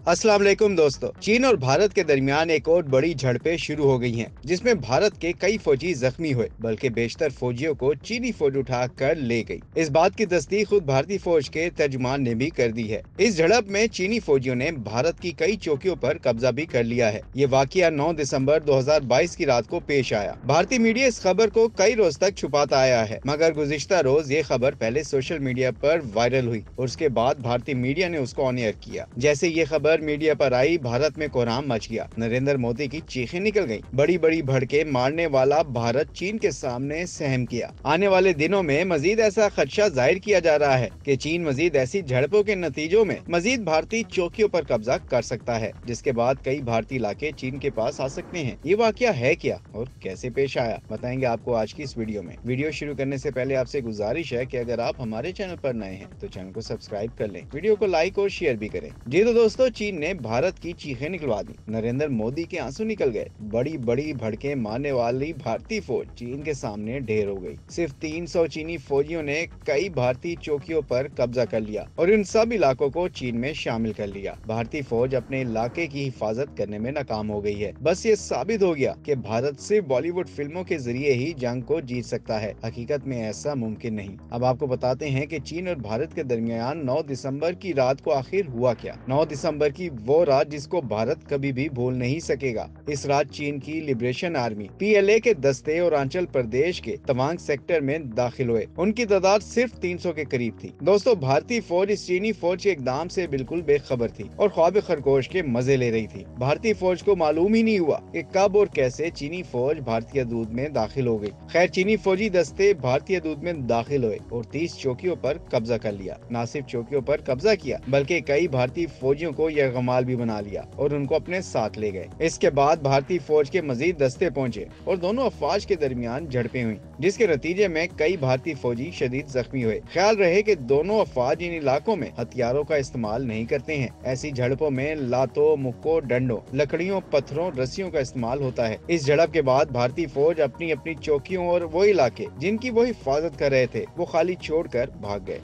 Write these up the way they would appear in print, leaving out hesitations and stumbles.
अस्सलाम वालेकुम दोस्तों। चीन और भारत के दरमियान एक और बड़ी झड़पें शुरू हो गई हैं, जिसमें भारत के कई फौजी जख्मी हुए, बल्कि बेशतर फौजियों को चीनी फौज उठा कर ले गई। इस बात की तस्दीक खुद भारतीय फौज के तर्जुमान ने भी कर दी है। इस झड़प में चीनी फौजियों ने भारत की कई चौकियों पर कब्जा भी कर लिया है। ये वाकया 9 दिसंबर 2022 की रात को पेश आया। भारतीय मीडिया इस खबर को कई रोज तक छुपाता आया है, मगर गुज़िश्ता रोज ये खबर पहले सोशल मीडिया पर वायरल हुई और उसके बाद भारतीय मीडिया ने उसको ऑन एयर किया। जैसे ये खबर मीडिया पर आई, भारत में कोहराम मच गया। नरेंद्र मोदी की चीखें निकल गईं। बड़ी बड़ी भड़के मारने वाला भारत चीन के सामने सहम किया। आने वाले दिनों में मजीद ऐसा खदशा जाहिर किया जा रहा है कि चीन मजीद ऐसी झड़पों के नतीजों में मजीद भारतीय चौकियों पर कब्जा कर सकता है, जिसके बाद कई भारतीय इलाके चीन के पास आ सकते हैं। ये वाकया है क्या और कैसे पेश आया, बताएंगे आपको आज की इस वीडियो में। वीडियो शुरू करने से पहले आपसे गुजारिश है कि अगर आप हमारे चैनल पर नए हैं तो चैनल को सब्सक्राइब कर लें, वीडियो को लाइक और शेयर भी करें। जी तो दोस्तों, चीन ने भारत की चीखें निकलवा दी। नरेंद्र मोदी के आंसू निकल गए। बड़ी बड़ी भड़के मारने वाली भारतीय फौज चीन के सामने ढेर हो गई। सिर्फ 300 चीनी फौजियों ने कई भारतीय चौकियों पर कब्जा कर लिया और इन सब इलाकों को चीन में शामिल कर लिया। भारतीय फौज अपने इलाके की हिफाजत करने में नाकाम हो गई है। बस ये साबित हो गया कि भारत सिर्फ बॉलीवुड फिल्मों के जरिए ही जंग को जीत सकता है। हकीकत में ऐसा मुमकिन नहीं। अब आपको बताते हैं कि चीन और भारत के दरमियान 9 दिसंबर की रात को आखिर हुआ क्या। 9 दिसंबर की वो रात जिसको भारत कभी भी भूल नहीं सकेगा। इस रात चीन की लिबरेशन आर्मी PLA के दस्ते और अरुणाचल प्रदेश के तवांग सेक्टर में दाखिल हुए। उनकी तादाद सिर्फ 300 के करीब थी। दोस्तों, भारतीय फौज इस चीनी फौज के इकदाम से बिल्कुल बेखबर थी और ख्वाब खरगोश के मजे ले रही थी। भारतीय फौज को मालूम ही नहीं हुआ कि कब और कैसे चीनी फौज भारतीय हदूद में दाखिल हो गई। खैर, चीनी फौजी दस्ते भारतीय हदूद में दाखिल हुए और 30 चौकियों पर कब्जा कर लिया। न सिर्फ चौकियों पर कब्जा किया, बल्कि कई भारतीय फौजियों को यरगमाल भी बना लिया और उनको अपने साथ ले गए। इसके बाद भारतीय फौज के मजीद दस्ते पहुंचे और दोनों अफवाज के दरमियान झड़पें हुई, जिसके नतीजे में कई भारतीय फौजी शदीद जख्मी हुए। ख्याल रहे कि दोनों अफवाज इन इलाकों में हथियारों का इस्तेमाल नहीं करते हैं। ऐसी झड़पों में लातों, मुक्कों, डंडों, लकड़ियों, पत्थरों, रस्सियों का इस्तेमाल होता है। इस झड़प के बाद भारतीय फौज अपनी अपनी चौकियों और वो इलाके जिनकी वो हिफाजत कर रहे थे वो खाली छोड़कर भाग गए।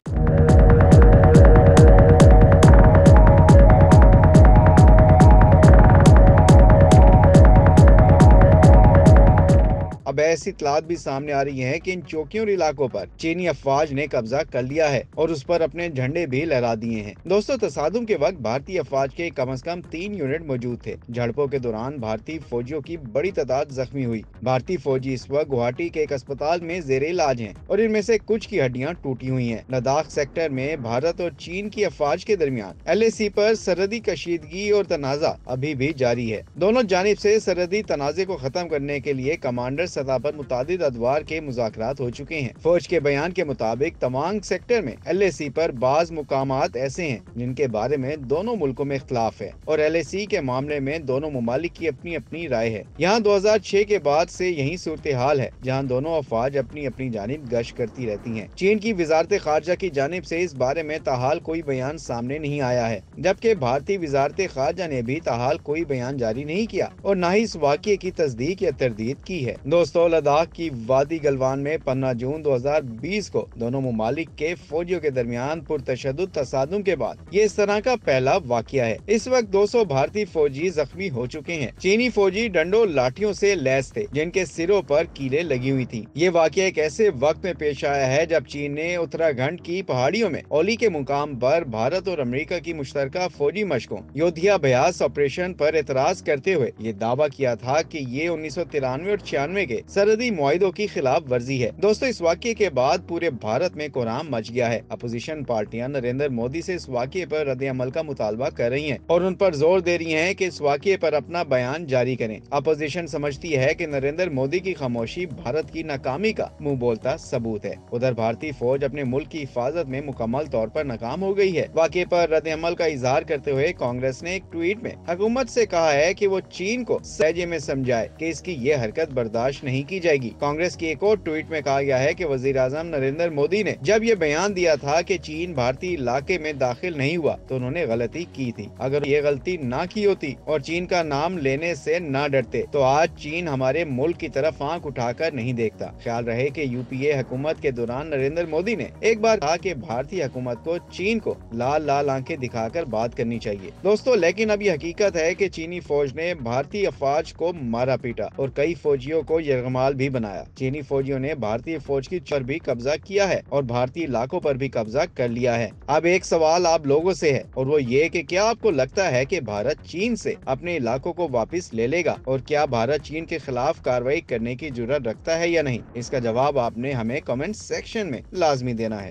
अब ऐसी इतलात भी सामने आ रही है कि इन चौकियों और इलाकों पर चीनी अफवाज ने कब्जा कर लिया है और उस पर अपने झंडे भी लहरा दिए हैं। दोस्तों, तसादुम के वक्त भारतीय अफवाज के कम से कम 3 यूनिट मौजूद थे। झड़पों के दौरान भारतीय फौजियों की बड़ी तादाद जख्मी हुई। भारतीय फौजी इस वक्त गुवाहाटी के एक अस्पताल में जेर इलाज हैं और इनमें से कुछ की हड्डियां टूटी हुई हैं। लद्दाख सेक्टर में भारत और चीन की अफवाज के दरमियान LAC पर सरहदी कशीदगी और तनाजा अभी भी जारी है। दोनों जानिब से सरहदी तनाजे को खत्म करने के लिए कमांडर सतह पर मुतादिद अदवार के मुज़ाकरात हो चुके हैं। फौज के बयान के मुताबिक तवांग सेक्टर में LAC पर बाज मुकामात ऐसे हैं जिनके बारे में दोनों मुल्कों में इख्तलाफ है और LAC के मामले में दोनों मुमालिक की अपनी अपनी राय है। यहाँ 2006 के बाद से यही सूरत हाल है, जहाँ दोनों अफवाज अपनी अपनी जानिब गश्त करती रहती हैं। चीन की वजारत खारजा की जानिब से इस बारे में ताहाल कोई बयान सामने नहीं आया है, जबकि भारतीय वजारत खारजा ने भी ताहाल कोई बयान जारी नहीं किया और न ही इस वाक़ये की तस्दीक या तरदीद की है। दोस्तों, लद्दाख की वादी गलवान में 15 जून 2020 को दोनों मुमालिक के फौजियों के दरमियान पुरतशद्दुद तसादुम के बाद ये इस तरह का पहला वाकया है। इस वक्त 200 भारतीय फौजी जख्मी हो चुके हैं। चीनी फौजी डंडों लाठियों से लैस थे जिनके सिरों पर कीलें लगी हुई थी। ये वाकया एक ऐसे वक्त में पेश आया है जब चीन ने उत्तराखंड की पहाड़ियों में ओली के मुकाम पर भारत और अमेरिका की मुश्तरका फौजी मशकों योद्धा अभ्यास ऑपरेशन पर एतराज करते हुए ये दावा किया था कि ये 1993 और 96 के सरहदी मुआहिदों की खिलाफ वर्जी है। दोस्तों, इस वाक़ये के बाद पूरे भारत में कोहराम मच गया है। अपोजिशन पार्टियां नरेंद्र मोदी से इस वाक़ये पर रद्द अमल का मुतालबा कर रही हैं और उन पर जोर दे रही हैं कि इस वाक़ये पर अपना बयान जारी करें। अपोजिशन समझती है कि नरेंद्र मोदी की खामोशी भारत की नाकामी का मुंह बोलता सबूत है। उधर भारतीय फौज अपने मुल्क की हिफाजत में मुकम्मल तौर पर नाकाम हो गई है। वाक़ये पर रद्द अमल का इजहार करते हुए कांग्रेस ने एक ट्वीट में हुकूमत से कहा है कि वो चीन को सहजे में समझाए कि इसकी ये हरकत बर्दाश्त नहीं की जाएगी। कांग्रेस की एक और ट्वीट में कहा गया है कि वजीर आजम नरेंद्र मोदी ने जब ये बयान दिया था कि चीन भारतीय इलाके में दाखिल नहीं हुआ तो उन्होंने गलती की थी। अगर ये गलती ना की होती और चीन का नाम लेने से ना डरते तो आज चीन हमारे मुल्क की तरफ आंख उठाकर नहीं देखता। ख्याल रहे कि यूपीए हुकूमत के दौरान नरेंद्र मोदी ने एक बार कहा कि भारतीय हुकूमत को चीन को लाल लाल आंखें दिखाकर बात करनी चाहिए। दोस्तों, लेकिन अब ये हकीकत है कि चीनी फौज ने भारतीय अफवाज को मारा पीटा और कई फौजियों को यरगमाल भी बनाया। चीनी फौजियों ने भारतीय फौज की पर भी कब्जा किया है और भारतीय इलाकों पर भी कब्जा कर लिया है। अब एक सवाल आप लोगों से है और वो ये कि क्या आपको लगता है कि भारत चीन से अपने इलाकों को वापस ले लेगा और क्या भारत चीन के खिलाफ कार्रवाई करने की जुर्रत रखता है या नहीं? इसका जवाब आपने हमें कमेंट सेक्शन में लाजमी देना है।